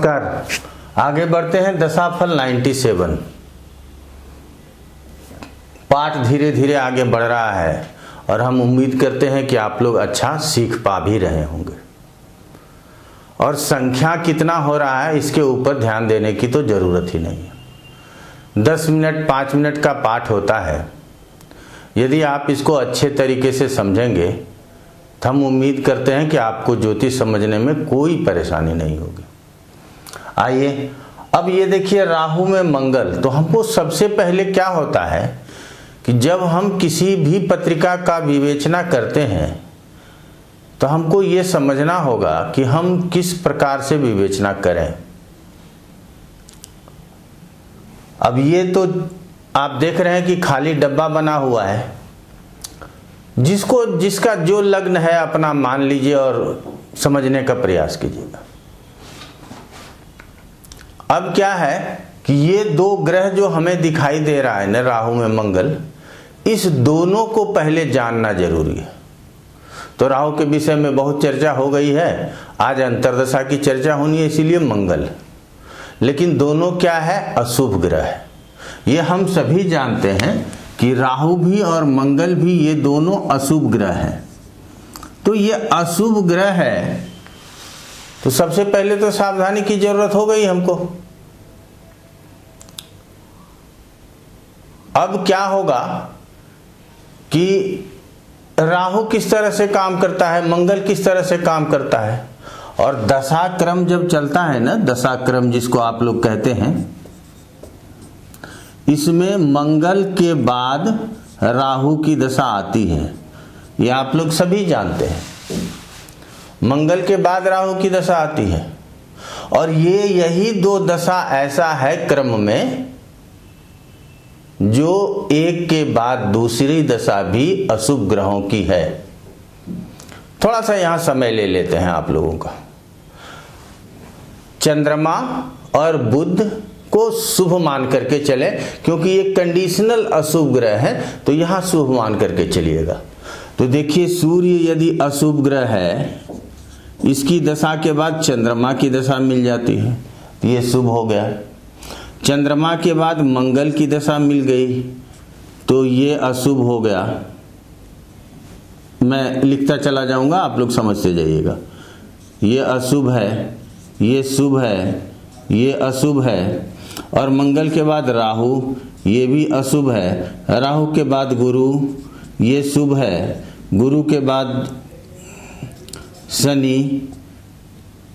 नमस्कार। आगे बढ़ते हैं दशाफल 97। पाठ धीरे धीरे आगे बढ़ रहा है और हम उम्मीद करते हैं कि आप लोग अच्छा सीख पा भी रहे होंगे। और संख्या कितना हो रहा है इसके ऊपर ध्यान देने की तो ज़रूरत ही नहीं है। 10 मिनट 5 मिनट का पाठ होता है। यदि आप इसको अच्छे तरीके से समझेंगे तो हम उम्मीद करते हैं कि आपको ज्योतिष समझने में कोई परेशानी नहीं होगी। आइए अब ये देखिए, राहु में मंगल। तो हमको सबसे पहले क्या होता है कि जब हम किसी भी पत्रिका का विवेचना करते हैं तो हमको ये समझना होगा कि हम किस प्रकार से विवेचना करें। अब ये तो आप देख रहे हैं कि खाली डब्बा बना हुआ है, जिसका जो लग्न है अपना मान लीजिए और समझने का प्रयास कीजिएगा। अब क्या है कि ये दो ग्रह जो हमें दिखाई दे रहा है न, राहु में मंगल, इस दोनों को पहले जानना जरूरी है। तो राहु के विषय में बहुत चर्चा हो गई है, आज अंतर्दशा की चर्चा होनी है, इसीलिए मंगल। लेकिन दोनों क्या है? अशुभ ग्रह है। ये हम सभी जानते हैं कि राहु भी और मंगल भी ये दोनों अशुभ ग्रह हैं। तो ये अशुभ ग्रह है तो सबसे पहले तो सावधानी की जरूरत हो गई हमको। अब क्या होगा कि राहु किस तरह से काम करता है, मंगल किस तरह से काम करता है, और दशाक्रम जब चलता है ना, दशाक्रम जिसको आप लोग कहते हैं, इसमें मंगल के बाद राहु की दशा आती है। ये आप लोग सभी जानते हैं, मंगल के बाद राहु की दशा आती है। और यही दो दशा ऐसा है क्रम में जो एक के बाद दूसरी दशा भी अशुभ ग्रहों की है। थोड़ा सा यहां समय ले लेते हैं आप लोगों का। चंद्रमा और बुध को शुभ मान करके चले, क्योंकि ये कंडीशनल अशुभ ग्रह है, तो यहां शुभ मान करके चलिएगा। तो देखिए, सूर्य यदि अशुभ ग्रह है, इसकी दशा के बाद चंद्रमा की दशा मिल जाती है, तो ये शुभ हो गया। चंद्रमा के बाद मंगल की दशा मिल गई तो ये अशुभ हो गया। मैं लिखता चला जाऊंगा, आप लोग समझते जाइएगा। ये अशुभ है, ये शुभ है, ये अशुभ है। और मंगल के बाद राहु, ये भी अशुभ है। राहु के बाद गुरु, ये शुभ है। गुरु के बाद शनि,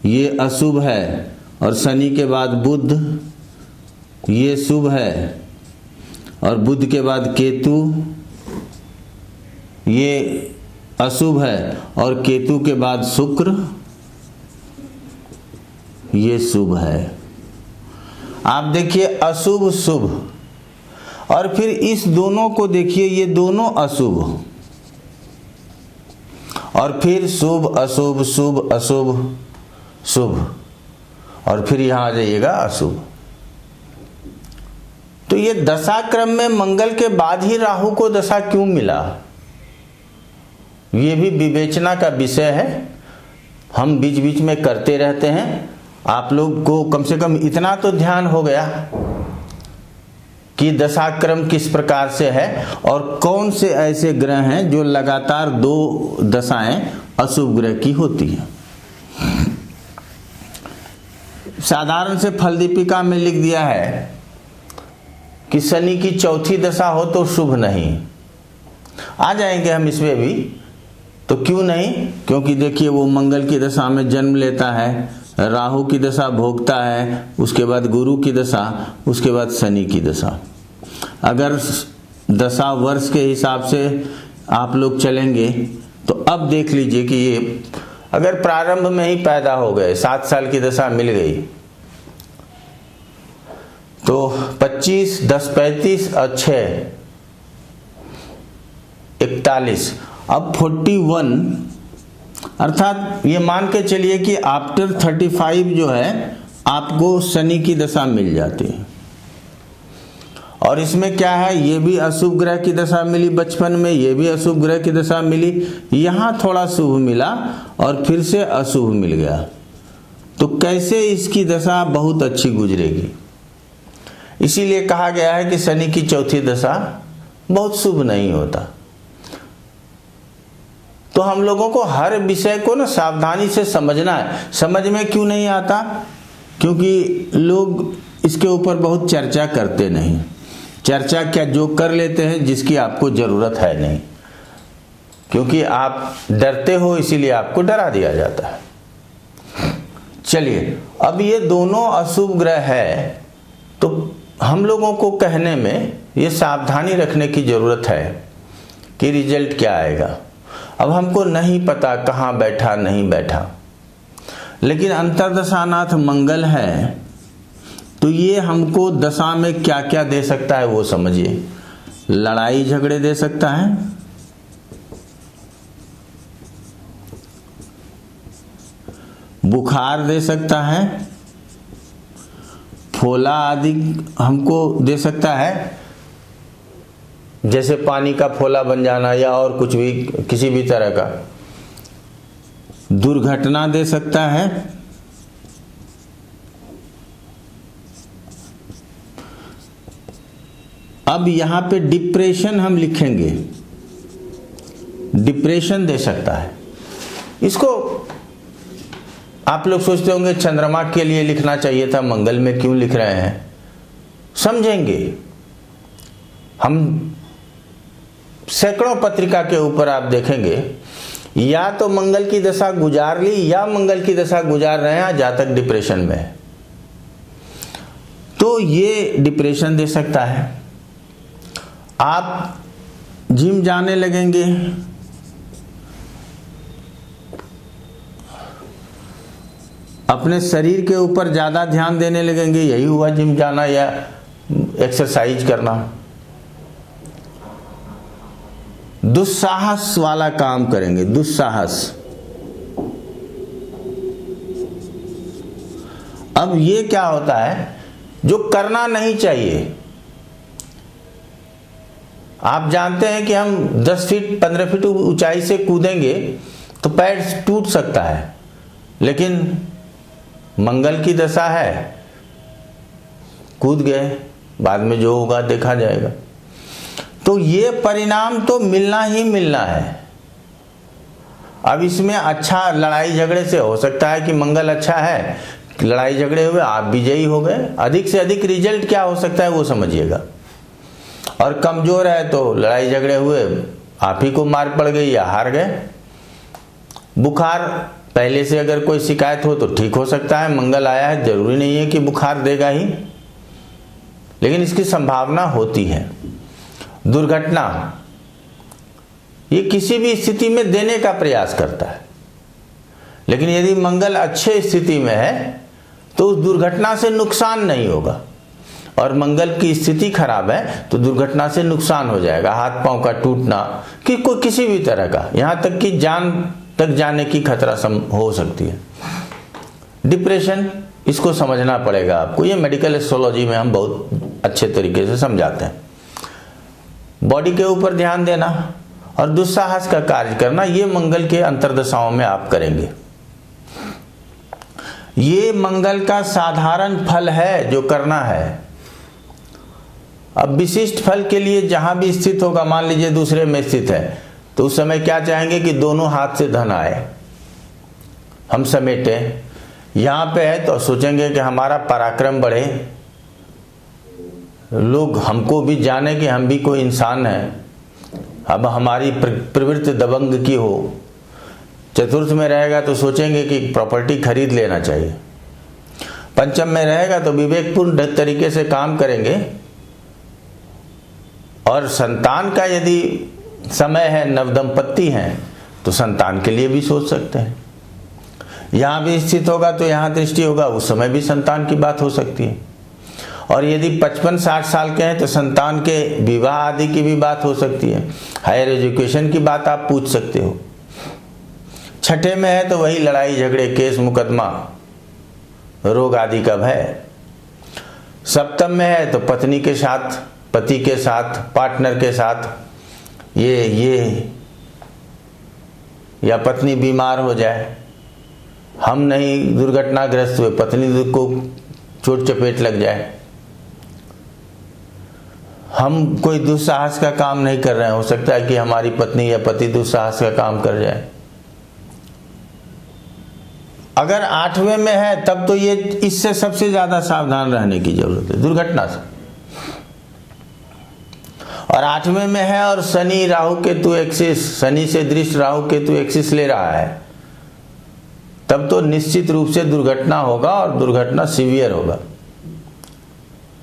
ये अशुभ है। और शनि के बाद बुध, ये शुभ है। और बुध के बाद केतु, ये अशुभ है। और केतु के बाद शुक्र, ये शुभ है। आप देखिए, अशुभ शुभ। और फिर इस दोनों को देखिए, ये दोनों अशुभ। और फिर शुभ अशुभ, शुभ अशुभ, शुभ। और फिर यहां आ जाइएगा अशुभ। तो ये दशाक्रम में मंगल के बाद ही राहु को दशा क्यों मिला, ये भी विवेचना का विषय है। हम बीच बीच में करते रहते हैं। आप लोग को कम से कम इतना तो ध्यान हो गया कि दशाक्रम किस प्रकार से है और कौन से ऐसे ग्रह हैं जो लगातार दो दशाएं अशुभ ग्रह की होती हैं। साधारण से फल दीपिका में लिख दिया है कि शनि की चौथी दशा हो तो शुभ नहीं। आ जाएंगे हम इसमें भी, तो क्यों नहीं, क्योंकि देखिए वो मंगल की दशा में जन्म लेता है, राहु की दशा भोगता है, उसके बाद गुरु की दशा, उसके बाद शनि की दशा। अगर दशा वर्ष के हिसाब से आप लोग चलेंगे तो अब देख लीजिए कि ये अगर प्रारंभ में ही पैदा हो गए, 7 साल की दशा मिल गई, तो 25, 10, 35 और 6, 41, अब 41, अर्थात ये मान के चलिए कि आफ्टर 35 जो है आपको शनि की दशा मिल जाती है। और इसमें क्या है, ये भी अशुभ ग्रह की दशा मिली बचपन में, ये भी अशुभ ग्रह की दशा मिली, यहाँ थोड़ा शुभ मिला और फिर से अशुभ मिल गया। तो कैसे इसकी दशा बहुत अच्छी गुजरेगी। इसीलिए कहा गया है कि शनि की चौथी दशा बहुत शुभ नहीं होता। तो हम लोगों को हर विषय को ना सावधानी से समझना है। समझ में क्यों नहीं आता? क्योंकि लोग इसके ऊपर बहुत चर्चा करते नहीं। चर्चा क्या जो कर लेते हैं जिसकी आपको जरूरत है नहीं, क्योंकि आप डरते हो इसीलिए आपको डरा दिया जाता है। चलिए, अब ये दोनों अशुभ ग्रह है तो हम लोगों को कहने में ये सावधानी रखने की जरूरत है कि रिजल्ट क्या आएगा। अब हमको नहीं पता कहाँ बैठा नहीं बैठा, लेकिन अंतर्दशानाथ मंगल है तो ये हमको दशा में क्या क्या दे सकता है वो समझिए। लड़ाई झगड़े दे सकता है, बुखार दे सकता है, फोला आदि हमको दे सकता है, जैसे पानी का फोला बन जाना या और कुछ भी किसी भी तरह का। दुर्घटना दे सकता है, अब यहां पे डिप्रेशन हम लिखेंगे, डिप्रेशन दे सकता है। इसको आप लोग सोचते होंगे चंद्रमा के लिए लिखना चाहिए था, मंगल में क्यों लिख रहे हैं? समझेंगे हम। सैकड़ों पत्रिका के ऊपर आप देखेंगे या तो मंगल की दशा गुजार ली या मंगल की दशा गुजार रहे हैं जातक डिप्रेशन में है, तो ये डिप्रेशन दे सकता है। आप जिम जाने लगेंगे, अपने शरीर के ऊपर ज्यादा ध्यान देने लगेंगे, यही हुआ जिम जाना या एक्सरसाइज करना। दुस्साहस वाला काम करेंगे, दुस्साहस। अब ये क्या होता है जो करना नहीं चाहिए। आप जानते हैं कि हम 10 फीट 15 फीट ऊंचाई से कूदेंगे तो पैर टूट सकता है, लेकिन मंगल की दशा है, कूद गए, बाद में जो होगा देखा जाएगा। तो ये परिणाम तो मिलना ही मिलना है। अब इसमें अच्छा लड़ाई झगड़े से हो सकता है कि मंगल अच्छा है, लड़ाई झगड़े हुए आप विजयी हो गए, अधिक से अधिक रिजल्ट क्या हो सकता है वो समझिएगा। और कमजोर है तो लड़ाई झगड़े हुए आप ही को मार पड़ गई या हार गए। बुखार पहले से अगर कोई शिकायत हो तो ठीक हो सकता है, मंगल आया है जरूरी नहीं है कि बुखार देगा ही, लेकिन इसकी संभावना होती है। दुर्घटना ये किसी भी स्थिति में देने का प्रयास करता है, लेकिन यदि मंगल अच्छे स्थिति में है तो उस दुर्घटना से नुकसान नहीं होगा, और मंगल की स्थिति खराब है तो दुर्घटना से नुकसान हो जाएगा, हाथ पांव का टूटना कि कोई किसी भी तरह का, यहां तक कि जान तक जाने की खतरा हो सकती है। डिप्रेशन, इसको समझना पड़ेगा आपको, ये मेडिकल एस्ट्रोलॉजी में हम बहुत अच्छे तरीके से समझाते हैं। बॉडी के ऊपर ध्यान देना और दुस्साहस का कार्य करना, ये मंगल के अंतर्दशाओं में आप करेंगे। ये मंगल का साधारण फल है जो करना है। अब विशिष्ट फल के लिए जहां भी स्थित होगा, मान लीजिए दूसरे में स्थित है, तो उस समय क्या चाहेंगे कि दोनों हाथ से धन आए, हम समेटे। यहां पे है तो सोचेंगे कि हमारा पराक्रम बढ़े, लोग हमको भी जाने कि हम भी कोई इंसान है, अब हमारी प्रवृत्ति दबंग की हो। चतुर्थ में रहेगा तो सोचेंगे कि प्रॉपर्टी खरीद लेना चाहिए। पंचम में रहेगा तो विवेकपूर्ण तरीके से काम करेंगे, और संतान का यदि समय है, नवदंपति हैं तो संतान के लिए भी सोच सकते हैं। यहां भी स्थित होगा तो यहां दृष्टि होगा, उस समय भी संतान की बात हो सकती है। और यदि 55-60 साल के हैं तो संतान के विवाह आदि की भी बात हो सकती है, हायर एजुकेशन की बात आप पूछ सकते हो। छठे में है तो वही लड़ाई झगड़े, केस मुकदमा, रोग आदि का भय। सप्तम में है तो पत्नी के साथ, पति के साथ, पार्टनर के साथ ये या पत्नी बीमार हो जाए, हम नहीं दुर्घटनाग्रस्त हुए, पत्नी को चोट चपेट लग जाए, हम कोई दुस्साहस का काम नहीं कर रहे हैं, हो सकता है कि हमारी पत्नी या पति दुस्साहस का काम कर जाए। अगर 8वें में है तब तो ये इससे सबसे ज्यादा सावधान रहने की जरूरत है, दुर्घटना से। और 8वें में है और शनि राहु केतु एक्सिस, शनि से दृष्ट राहु केतु एक्सिस ले रहा है, तब तो निश्चित रूप से दुर्घटना होगा और दुर्घटना सीवियर होगा,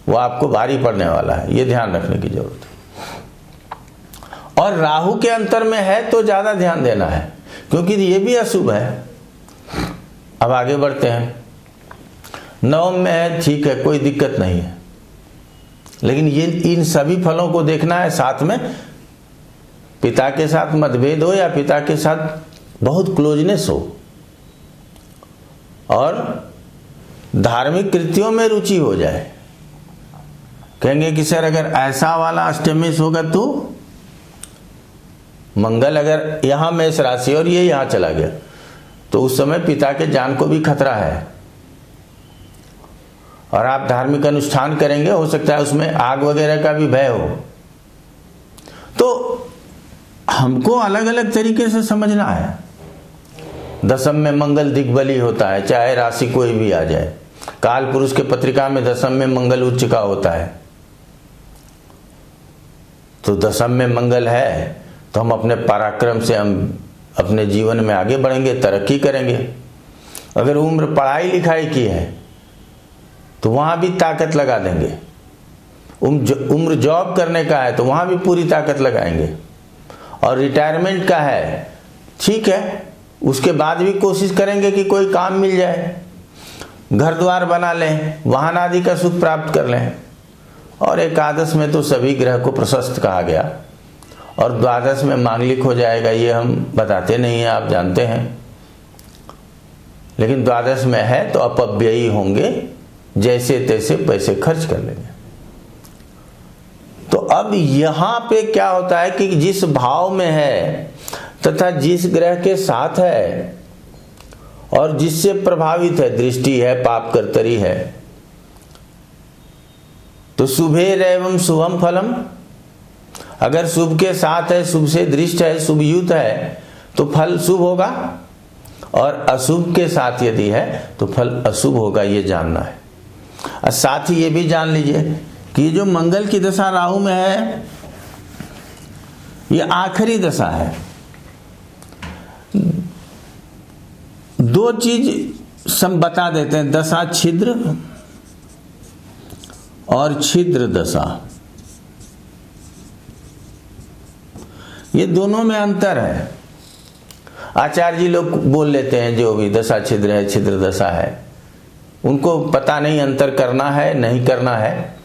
वो आपको भारी पड़ने वाला है, ये ध्यान रखने की जरूरत है। और राहु के अंतर में है तो ज्यादा ध्यान देना है, क्योंकि ये भी अशुभ है। अब आगे बढ़ते हैं। 9 में है, ठीक है, कोई दिक्कत नहीं है, लेकिन ये इन सभी फलों को देखना है। साथ में पिता के साथ मतभेद हो या पिता के साथ बहुत क्लोजनेस हो, और धार्मिक कृत्यों में रुचि हो जाए। कहेंगे कि सर अगर ऐसा वाला अष्टमेश होगा तो मंगल अगर यहां मेष राशि और ये यहां चला गया तो उस समय पिता के जान को भी खतरा है, और आप धार्मिक अनुष्ठान करेंगे, हो सकता है उसमें आग वगैरह का भी भय हो। तो हमको अलग अलग तरीके से समझना है। 10वीं में मंगल दिग्बली होता है, चाहे राशि कोई भी आ जाए। काल पुरुष के पत्रिका में 10वीं में मंगल उच्च का होता है, तो 10वीं में मंगल है तो हम अपने पराक्रम से हम अपने जीवन में आगे बढ़ेंगे, तरक्की करेंगे। अगर उम्र पढ़ाई लिखाई की है तो वहां भी ताकत लगा देंगे। उम्र जॉब करने का है तो वहां भी पूरी ताकत लगाएंगे। और रिटायरमेंट का है, ठीक है, उसके बाद भी कोशिश करेंगे कि कोई काम मिल जाए, घर द्वार बना लें, वाहन आदि का सुख प्राप्त कर लें। और एकादश में तो सभी ग्रह को प्रशस्त कहा गया, और द्वादश में मांगलिक हो जाएगा, ये हम बताते नहीं हैं, आप जानते हैं। लेकिन द्वादश में है तो अपव्ययी होंगे, जैसे तैसे पैसे खर्च कर लेंगे। तो अब यहां पे क्या होता है कि जिस भाव में है तथा जिस ग्रह के साथ है और जिससे प्रभावित है, दृष्टि है, पाप कर्तरी है, तो शुभेर एवं शुभम फलम। अगर शुभ के साथ है, शुभ से दृष्ट है, शुभ युत है, तो फल शुभ होगा, और अशुभ के साथ यदि है तो फल अशुभ होगा, ये जानना है। और साथ ही ये भी जान लीजिए कि जो मंगल की दशा राहु में है, ये आखिरी दशा है। 2 चीज सब बता देते हैं, दशा छिद्र और छिद्र दशा, ये दोनों में अंतर है। आचार्य जी लोग बोल लेते हैं जो भी दशा छिद्र है, छिद्र दशा है, उनको पता नहीं अंतर करना है नहीं करना है।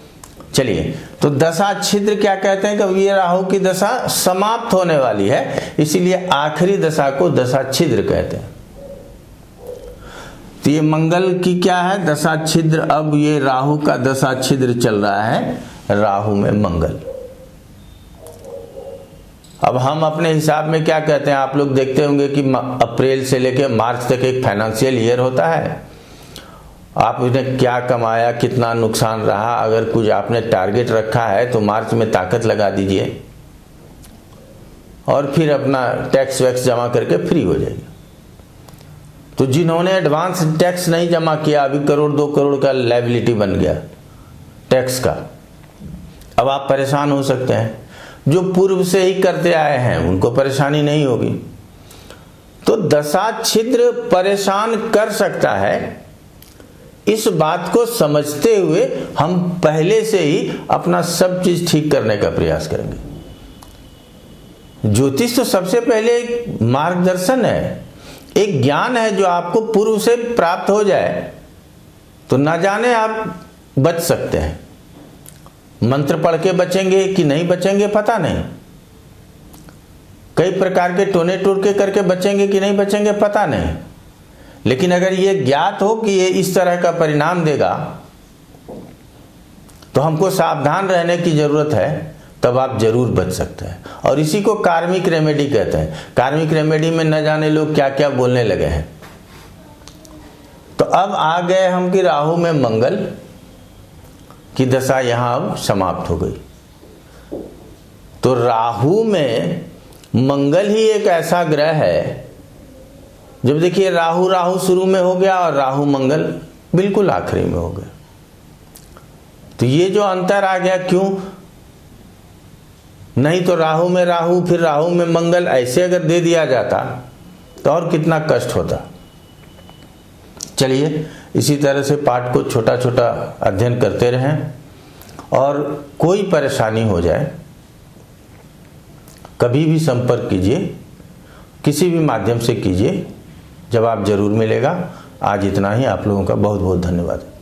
चलिए, तो दशा छिद्र क्या कहते हैं कि ये राहु की दशा समाप्त होने वाली है, इसीलिए आखिरी दशा को दशा छिद्र कहते हैं। तो ये मंगल की क्या है, दशा छिद्र। अब ये राहु का दशा छिद्र चल रहा है, राहु में मंगल। अब हम अपने हिसाब में क्या कहते हैं, आप लोग देखते होंगे कि अप्रैल से लेकर मार्च तक एक फाइनेंशियल ईयर होता है। आपने क्या कमाया, कितना नुकसान रहा, अगर कुछ आपने टारगेट रखा है तो मार्च में ताकत लगा दीजिए और फिर अपना टैक्स वैक्स जमा करके फ्री हो जाइए। तो जिन्होंने एडवांस टैक्स नहीं जमा किया, अभी 1 करोड़ 2 करोड़ का लायबिलिटी बन गया टैक्स का, अब आप परेशान हो सकते हैं। जो पूर्व से ही करते आए हैं उनको परेशानी नहीं होगी। तो दशा छिद्र परेशान कर सकता है, इस बात को समझते हुए हम पहले से ही अपना सब चीज ठीक करने का प्रयास करेंगे। ज्योतिष तो सबसे पहले एक मार्गदर्शन है, एक ज्ञान है जो आपको पूर्व से प्राप्त हो जाए तो ना जाने आप बच सकते हैं। मंत्र पढ़ के बचेंगे कि नहीं बचेंगे पता नहीं, कई प्रकार के टोने टोटके करके बचेंगे कि नहीं बचेंगे पता नहीं, लेकिन अगर ये ज्ञात हो कि ये इस तरह का परिणाम देगा तो हमको सावधान रहने की जरूरत है, तब आप जरूर बच सकते हैं। और इसी को कार्मिक रेमेडी कहते हैं। कार्मिक रेमेडी में न जाने लोग क्या क्या बोलने लगे हैं, तो अब आ गए हम कि राहु में मंगल की दशा यहां अब समाप्त हो गई। तो राहु में मंगल ही एक ऐसा ग्रह है, जब देखिए राहु राहु शुरू में हो गया और राहु मंगल बिल्कुल आखिरी में हो गया। तो ये जो अंतर आ गया, क्यों? नहीं तो राहु में राहु फिर राहु में मंगल ऐसे अगर दे दिया जाता तो और कितना कष्ट होता। चलिए इसी तरह से पाठ को छोटा छोटा अध्ययन करते रहें, और कोई परेशानी हो जाए कभी भी संपर्क कीजिए, किसी भी माध्यम से कीजिए, जवाब जरूर मिलेगा। आज इतना ही। आप लोगों का बहुत बहुत धन्यवाद।